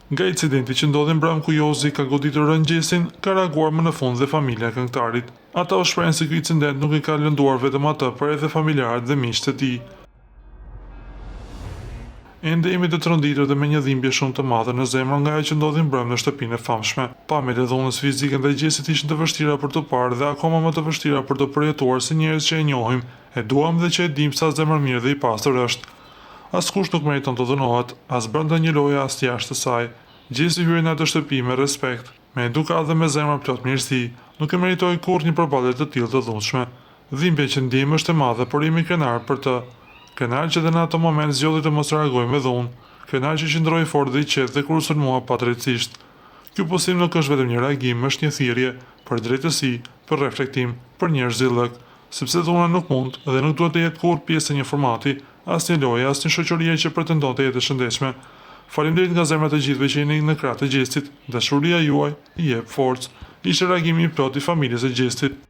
Nga incidenti që ndodhi mbrëm ku Jozi ka goditur rëngjesin, ka reaguar më në fund dhe familja e këngëtarit. Ata u shprehen se ky incident nuk i ka lënduar vetëm atë, por edhe familjarët dhe miqtë e tij. Ende jemi të tronditër dhe me një dhimbje shumë të madhe në zemër nga ajo që ndodhi mbrëm në shtëpinë e famshme. Pamjet e dhunës fizike ndaj Gjesit ishin të vështira për të parë dhe akoma më të vështira për të përjetuar si njerëz që e njohim, e duam dhe që e dim sa zemër mirë dhe i pastër është. Askush nuk meriton të dhunohet, as brenda një loje as jashtë të saj. Gjesi hyri në atë shtëpi me respekt, me edukat dhe me zemër plot mirësi, nuk e meritoi kurrë një përballje të tillë të dhunshme. Dhimbja që ndjejmë është e madhe, por jemi krenar për të. Krenar që edhe në ato moment zgjodhi të mos reagojë me dhunë. Krenar që qëndroi fort dhe i qetë dhe kur sulmua padrejtësisht. Ky posim nuk është vetëm një reagim, është një thirrje për drejtësi, për reflektim, për njerëzillëk, sepse dhuna nuk mund dhe nuk duhet të jetë kurrë pjesë e një formati, as një loje, as një shoqërie që pretendon të jetë e shëndetshme. Faleminderit nga zemrat e gjithëve që jeni në krah të Gjestit. Dashuria juaj i jep forcë. Ishte reagimi i plot i familjes së Gjestit.